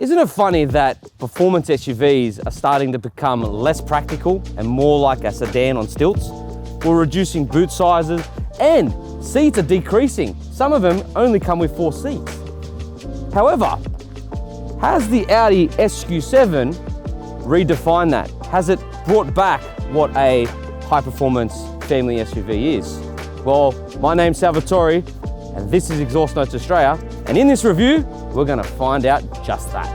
Isn't it funny that performance SUVs are starting to become less practical and more like a sedan on stilts? We're reducing boot sizes and seats are decreasing. Some of them only come with 4 seats. However, has the Audi SQ7 redefined that? Has it brought back what a high-performance family SUV is? Well, my name's Salvatore, and this is Exhaust Notes Australia, and in this review, we're gonna find out just that.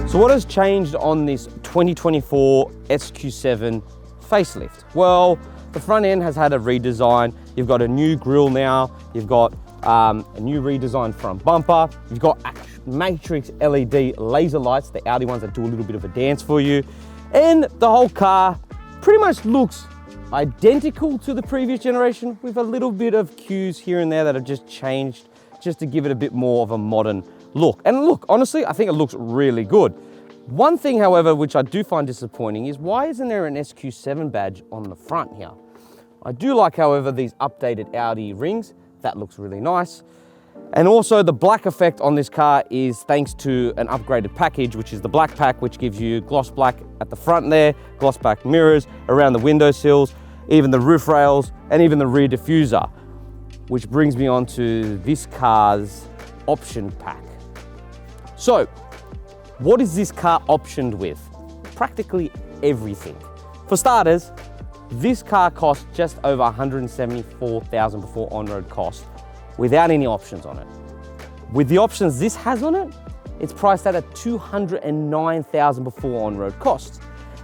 So what has changed on this 2024 SQ7 facelift? Well, the front end has had a redesign. You've got a new grille now. You've got a new redesigned front bumper. You've got matrix LED laser lights, the Audi ones that do a little bit of a dance for you. And the whole car pretty much looks identical to the previous generation with a little bit of cues here and there that have just changed just to give it a bit more of a modern look. And look, honestly, I think it looks really good. One thing, however, which I do find disappointing is why isn't there an SQ7 badge on the front here? I do like, however, these updated Audi rings. That looks really nice. And also the black effect on this car is thanks to an upgraded package, which is the black pack, which gives you gloss black at the front there, gloss black mirrors around the window sills, even the roof rails, and even the rear diffuser, which brings me on to this car's option pack. So, what is this car optioned with? Practically everything. For starters, this car costs just over $174,000 before on-road cost, without any options on it. With the options this has on it, it's priced at $209,000 before on-road costs.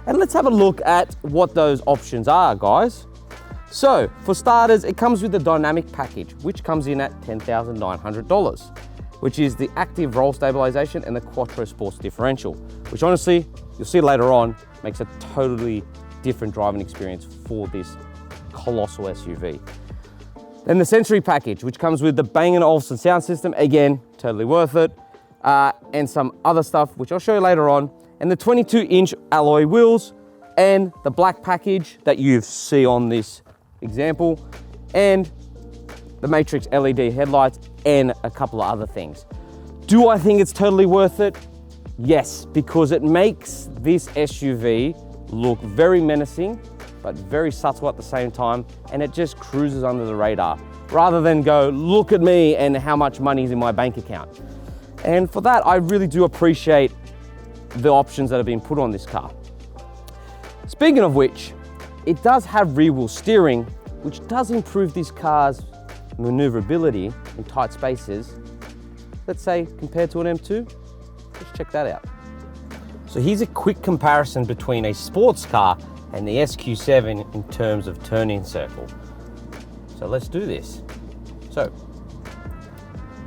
And let's have a look at what those options are, guys. So, for starters, it comes with the dynamic package, which comes in at $10,900, which is the active roll stabilization and the Quattro Sports differential, which honestly, you'll see later on, makes a totally different driving experience for this colossal SUV. Then the sensory package, which comes with the Bang & Olufsen sound system, again, totally worth it, and some other stuff, which I'll show you later on, and the 22-inch alloy wheels, and the black package that you see on this example, and the matrix LED headlights, and a couple of other things. Do I think it's totally worth it? Yes, because it makes this SUV look very menacing, but very subtle at the same time, and it just cruises under the radar, rather than go, look at me and how much money is in my bank account. And for that, I really do appreciate the options that have been put on this car. Speaking of which, it does have rear wheel steering, which does improve this car's maneuverability in tight spaces, let's say compared to an M2. Let's check that out. So here's a quick comparison between a sports car and the SQ7 in terms of turning circle. So let's do this. So,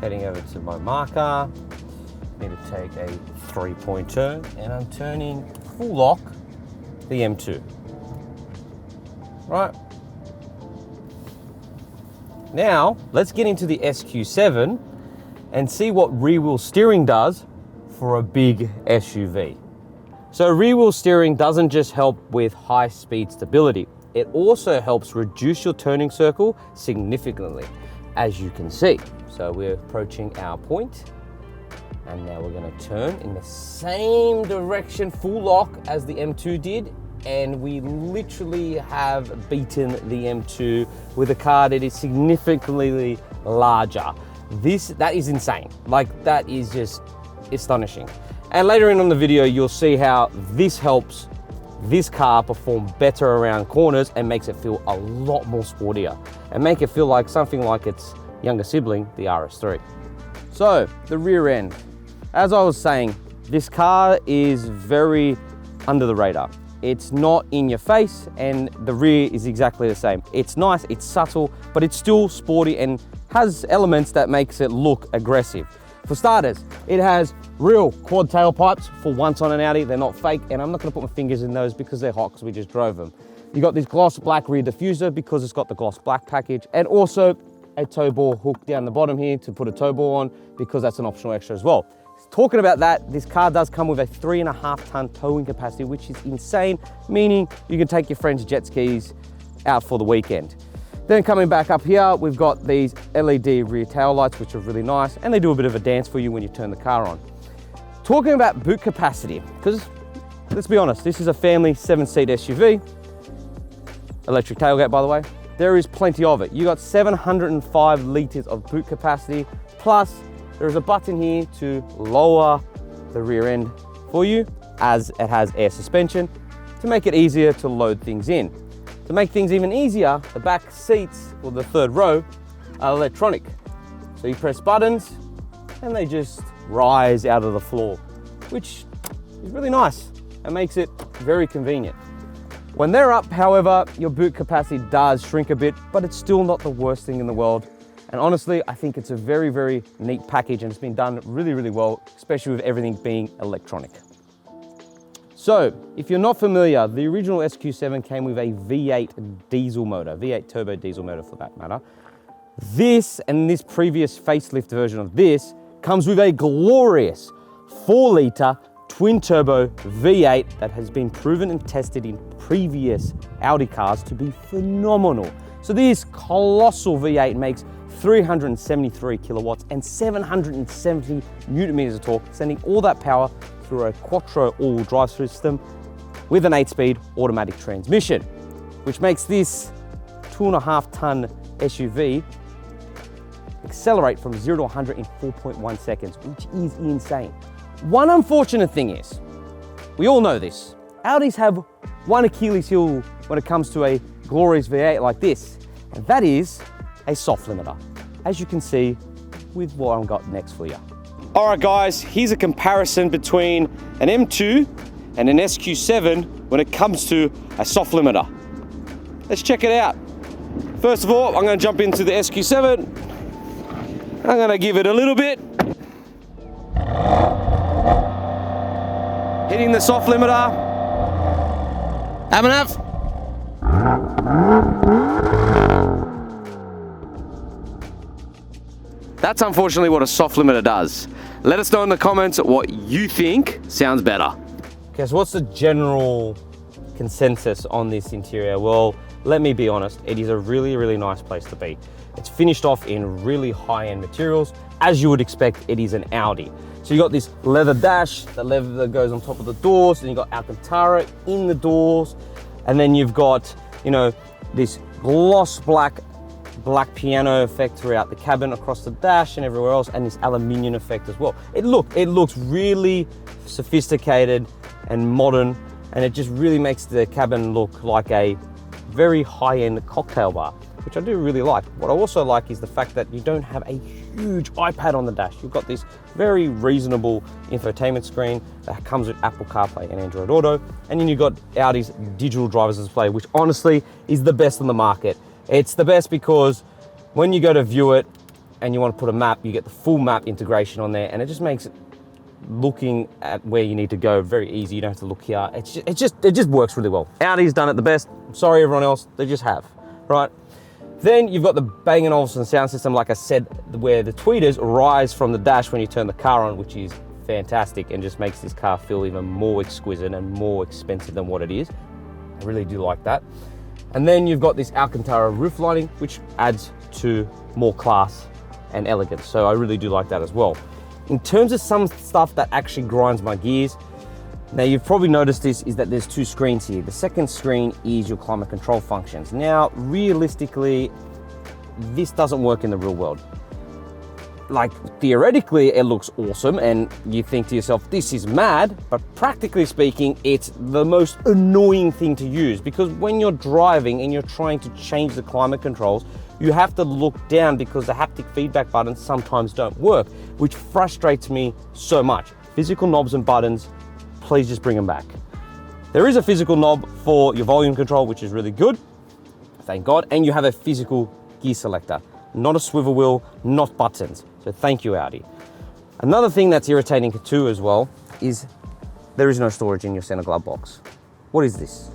heading over to my marker, need to take a 3-point turn, and I'm turning full lock the M2. Right. Now, let's get into the SQ7 and see what rear wheel steering does for a big SUV. So rear wheel steering doesn't just help with high speed stability, it also helps reduce your turning circle significantly, as you can see. So we're approaching our point, and now we're gonna turn in the same direction, full lock, as the M2 did, and we literally have beaten the M2 with a car that is significantly larger. That is insane. Like, that is just astonishing. And later in on the video, you'll see how this helps this car perform better around corners and makes it feel a lot more sportier and make it feel like something like its younger sibling, the RS3. So, the rear end. As I was saying, this car is very under the radar. It's not in your face, and the rear is exactly the same. It's nice, it's subtle, but it's still sporty and has elements that makes it look aggressive. For starters, it has real quad tailpipes for once on an Audi. They're not fake, and I'm not gonna put my fingers in those because they're hot because we just drove them. You got this gloss black rear diffuser because it's got the gloss black package, and also a tow ball hook down the bottom here to put a tow ball on because that's an optional extra as well. Talking about that, this car does come with a 3.5 ton towing capacity, which is insane, meaning you can take your friends' jet skis out for the weekend. Then coming back up here, we've got these LED rear tail lights, which are really nice, and they do a bit of a dance for you when you turn the car on. Talking about boot capacity, because let's be honest, this is a family 7-seat SUV, electric tailgate by the way, there is plenty of it. You got 705 litres of boot capacity, plus there is a button here to lower the rear end for you, as it has air suspension, to make it easier to load things in. To make things even easier, the back seats, or the third row, are electronic. So you press buttons and they just rise out of the floor, which is really nice and makes it very convenient. When they're up, however, your boot capacity does shrink a bit, but it's still not the worst thing in the world. And honestly, I think it's a very, very neat package and it's been done really, really well, especially with everything being electronic. So, if you're not familiar, the original SQ7 came with a V8 diesel motor, V8 turbo diesel motor for that matter. This and this previous facelift version of this comes with a glorious 4-litre twin turbo V8 that has been proven and tested in previous Audi cars to be phenomenal. So this colossal V8 makes 373 kilowatts and 770 newton meters of torque, sending all that power through a quattro all-wheel drive system with an 8-speed automatic transmission, which makes this 2.5 ton SUV accelerate from 0 to 100 in 4.1 seconds, which is insane. One unfortunate thing is, we all know this, Audis have one Achilles heel when it comes to a glorious V8 like this, and that is a soft limiter, as you can see with what I've got next for you. All right guys, here's a comparison between an M2 and an SQ7 when it comes to a soft limiter. Let's check it out. First of all, I'm gonna jump into the SQ7. I'm gonna give it a little bit. Hitting the soft limiter. Have enough. That's unfortunately what a soft limiter does. Let us know in the comments what you think sounds better. Okay, so what's the general consensus on this interior? Well, let me be honest, it is a really, really nice place to be. It's finished off in really high-end materials. As you would expect, it is an Audi. So you got this leather dash, the leather that goes on top of the doors, and you got Alcantara in the doors, and then you've got, you know, this gloss black piano effect throughout the cabin, across the dash and everywhere else, and this aluminium effect as well. It looks really sophisticated and modern, and it just really makes the cabin look like a very high-end cocktail bar, which I do really like. What I also like is the fact that you don't have a huge iPad on the dash. You've got this very reasonable infotainment screen that comes with Apple CarPlay and Android Auto, and then you've got Audi's digital driver's display, which honestly is the best on the market. It's the best because when you go to view it and you want to put a map, you get the full map integration on there, and it just makes it looking at where you need to go very easy. You don't have to look here. It just works really well. Audi's done it the best. I'm sorry everyone else, they just have, right? Then you've got the Bang & Olufsen sound system, like I said, where the tweeters rise from the dash when you turn the car on, which is fantastic and just makes this car feel even more exquisite and more expensive than what it is. I really do like that. And then you've got this Alcantara roof lining, which adds to more class and elegance. So I really do like that as well. In terms of some stuff that actually grinds my gears, now you've probably noticed this, is that there's two screens here. The second screen is your climate control functions. Now, realistically, this doesn't work in the real world. Like, theoretically, it looks awesome and you think to yourself, this is mad, but practically speaking, it's the most annoying thing to use, because when you're driving and you're trying to change the climate controls, you have to look down because the haptic feedback buttons sometimes don't work, which frustrates me so much. Physical knobs and buttons, please just bring them back. There is a physical knob for your volume control, which is really good, thank God, and you have a physical gear selector, not a swivel wheel, not buttons. So thank you, Audi. Another thing that's irritating too as well is there is no storage in your center glove box. What is this?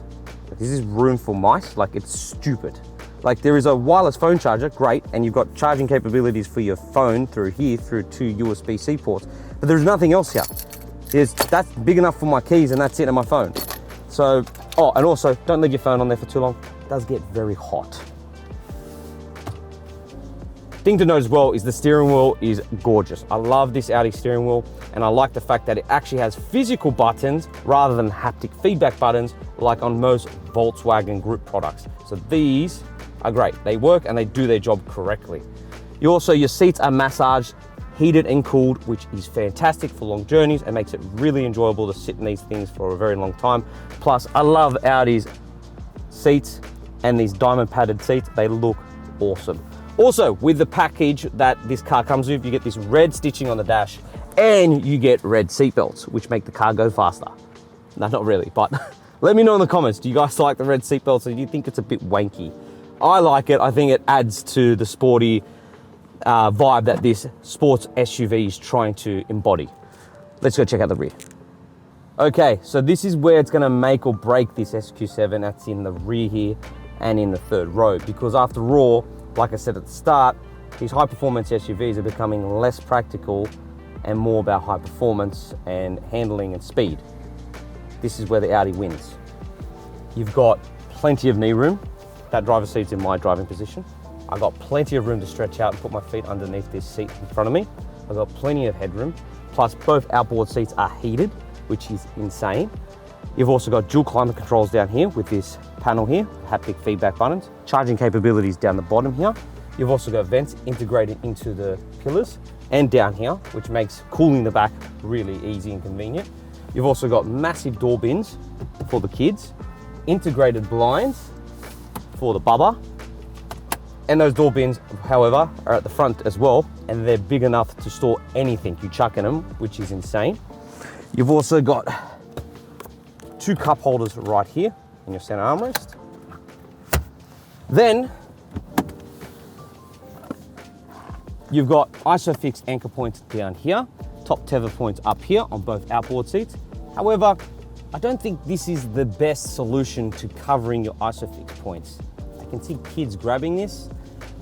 Is this room for mice? Like, it's stupid. Like, there is a wireless phone charger, great, and you've got charging capabilities for your phone through here, through two USB-C ports, but there's nothing else here. That's big enough for my keys and that's it, and my phone. So, oh, and also, don't leave your phone on there for too long. It does get very hot. Thing to note as well is the steering wheel is gorgeous. I love this Audi steering wheel, and I like the fact that it actually has physical buttons rather than haptic feedback buttons like on most Volkswagen Group products. So these are great. They work and they do their job correctly. Your seats are massaged, heated and cooled, which is fantastic for long journeys and makes it really enjoyable to sit in these things for a very long time. Plus, I love Audi's seats and these diamond padded seats. They look awesome. Also, with the package that this car comes with, you get this red stitching on the dash and you get red seat belts, which make the car go faster. No, not really, but let me know in the comments, do you guys like the red seat belts or do you think it's a bit wanky? I like it. I think it adds to the sporty vibe that this sports SUV is trying to embody. Let's go check out the rear. Okay, so this is where it's gonna make or break this SQ7. That's in the rear here and in the third row, because after all, like I said at the start, these high performance SUVs are becoming less practical and more about high performance and handling and speed. This is where the Audi wins. You've got plenty of knee room. That driver's seat's in my driving position. I've got plenty of room to stretch out and put my feet underneath this seat in front of me. I've got plenty of headroom. Plus both outboard seats are heated, which is insane. You've also got dual climate controls down here with this panel here, haptic feedback buttons, charging capabilities down the bottom here. You've also got vents integrated into the pillars and down here, which makes cooling the back really easy and convenient. You've also got massive door bins for the kids, integrated blinds for the bubba. And those door bins, however, are at the front as well, and they're big enough to store anything you chuck in them, which is insane. You've also got 2 cup holders right here in your center armrest. Then you've got ISOFIX anchor points down here, top tether points up here on both outboard seats. However, I don't think this is the best solution to covering your ISOFIX points. I can see kids grabbing this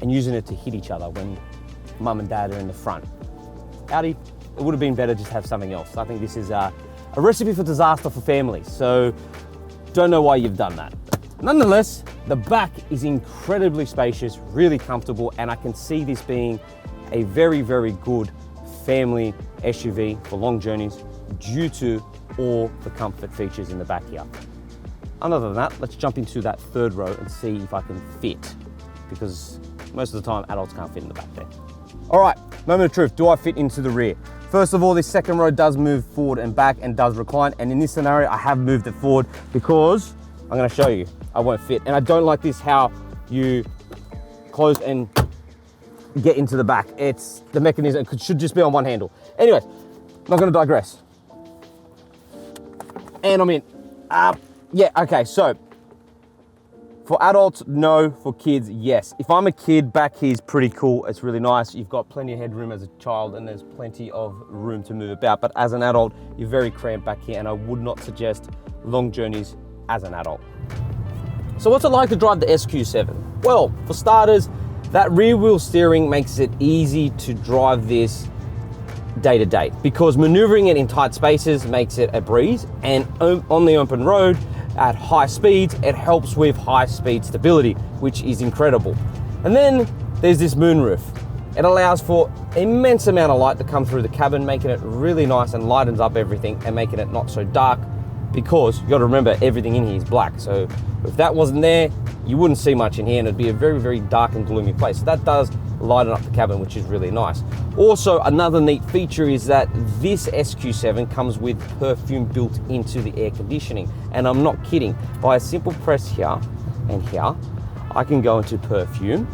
and using it to hit each other when mum and dad are in the front. Audi, it would have been better just to have something else. I think this is a recipe for disaster for families, so don't know why you've done that. Nonetheless, the back is incredibly spacious, really comfortable, and I can see this being a very, very good family SUV for long journeys due to all the comfort features in the back here. Other than that, let's jump into that third row and see if I can fit, because most of the time adults can't fit in the back there. All right, moment of truth, do I fit into the rear? First of all, this second row does move forward and back and does recline, and in this scenario, I have moved it forward because I'm gonna show you, I won't fit. And I don't like this, how you close and get into the back. It's the mechanism, it should just be on one handle. Anyways, not gonna digress. And I'm in. Yeah, okay, so for adults, no. For kids, yes. If I'm a kid, back here is pretty cool. It's really nice. You've got plenty of headroom as a child and there's plenty of room to move about. But as an adult, you're very cramped back here, and I would not suggest long journeys as an adult. So what's it like to drive the SQ7? Well, for starters, that rear wheel steering makes it easy to drive this day to day, because maneuvering it in tight spaces makes it a breeze, and on the open road at high speeds, it helps with high speed stability, which is incredible. And then there's this moonroof. It allows for immense amount of light to come through the cabin, making it really nice and lightens up everything and making it not so dark, because you got to remember everything in here is black. So if that wasn't there, you wouldn't see much in here and it'd be a very, very dark and gloomy place. So that does lighten up the cabin, which is really nice. Also, another neat feature is that this SQ7 comes with perfume built into the air conditioning. And I'm not kidding. By a simple press here and here, I can go into perfume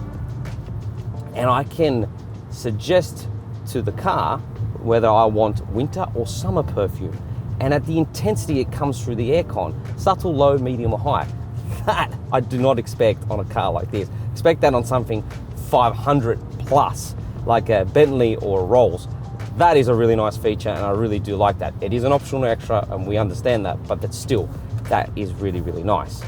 and I can suggest to the car whether I want winter or summer perfume. And at the intensity it comes through the aircon, subtle, low, medium or high. That I do not expect on a car like this. Expect that on something 500 plus, like a Bentley or a Rolls. That is a really nice feature and I really do like that. It is an optional extra and we understand that, but that's still, that is really, really nice.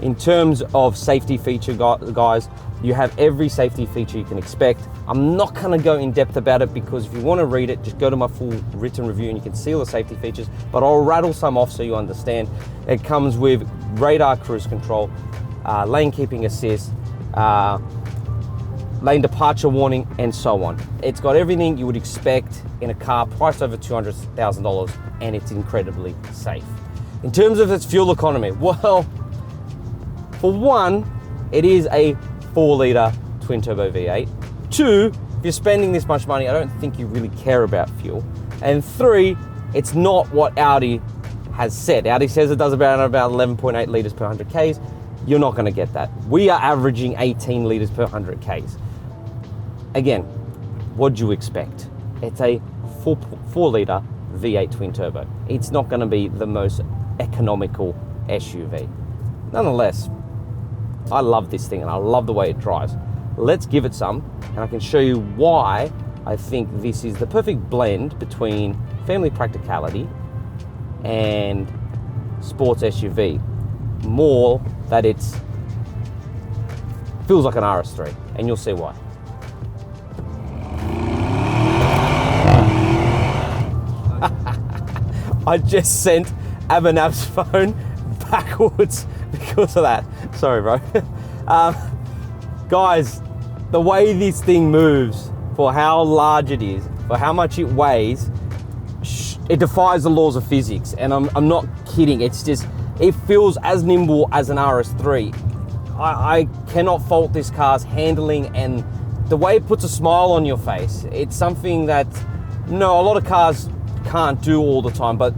In terms of safety feature, guys, you have every safety feature you can expect. I'm not gonna go in depth about it because if you wanna read it, just go to my full written review and you can see all the safety features, but I'll rattle some off so you understand. It comes with radar cruise control, lane keeping assist, lane departure warning, and so on. It's got everything you would expect in a car priced over $200,000, and it's incredibly safe. In terms of its fuel economy, well, for one, it is a 4-litre twin-turbo V8. 2, if you're spending this much money, I don't think you really care about fuel. And 3, it's not what Audi has said. Audi says it does about 11.8 litres per 100 Ks. You're not gonna get that. We are averaging 18 litres per 100 Ks. Again, what do you expect? It's a 4-litre V8 twin-turbo. It's not gonna be the most economical SUV. Nonetheless, I love this thing and I love the way it drives. Let's give it some, and I can show you why I think this is the perfect blend between family practicality and sports SUV. More that it feels like an RS3, and you'll see why. I just sent Abhinav's phone backwards because of that. Sorry, bro. Guys, the way this thing moves, for how large it is, for how much it weighs, it defies the laws of physics. And I'm not kidding. It's just, it feels as nimble as an RS3. I cannot fault this car's handling and the way it puts a smile on your face. It's something that, no, a lot of cars can't do all the time, but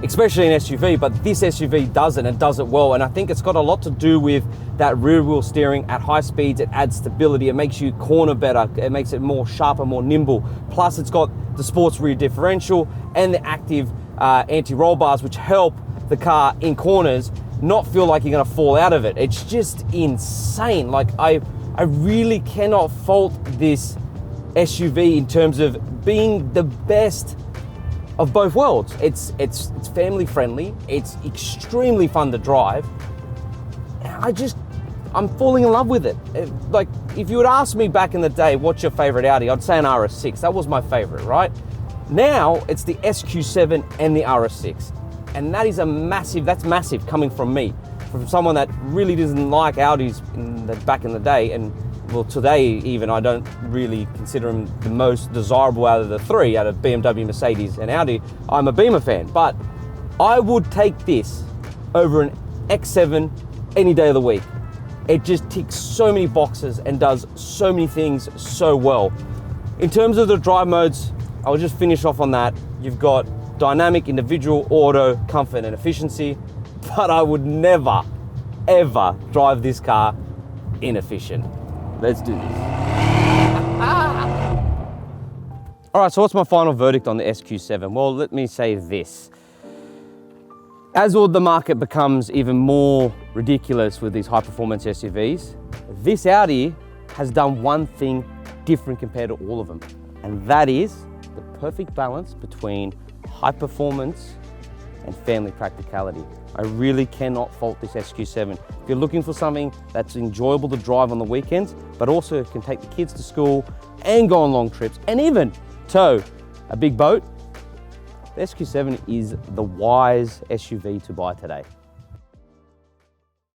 especially an SUV, but this SUV does it and does it well. And I think it's got a lot to do with that rear wheel steering at high speeds. It adds stability, it makes you corner better, it makes it more sharper, more nimble. Plus it's got the sports rear differential and the active anti-roll bars, which help the car in corners not feel like you're gonna fall out of it. It's just insane. Like I really cannot fault this SUV in terms of being the best of both worlds. It's family friendly, it's extremely fun to drive. I'm falling in love with it. Like, if you would ask me back in the day, what's your favorite Audi? I'd say an RS6, that was my favorite, right? Now, it's the SQ7 and the RS6. And that is that's massive coming from me, from someone that really doesn't like Audis back in the day, and well, today even, I don't really consider them the most desirable out of the three, out of BMW, Mercedes, and Audi. I'm a Beamer fan, but I would take this over an X7 any day of the week. It just ticks so many boxes and does so many things so well. In terms of the drive modes, I'll just finish off on that. You've got dynamic, individual, auto, comfort, and efficiency, but I would never, ever drive this car inefficient. Let's do this. All right, so what's my final verdict on the SQ7? Well, let me say this. As all the market becomes even more ridiculous with these high-performance SUVs, this Audi has done one thing different compared to all of them, and that is the perfect balance between high performance and family practicality. I really cannot fault this SQ7. If you're looking for something that's enjoyable to drive on the weekends, but also can take the kids to school and go on long trips and even tow a big boat, the SQ7 is the wise SUV to buy today.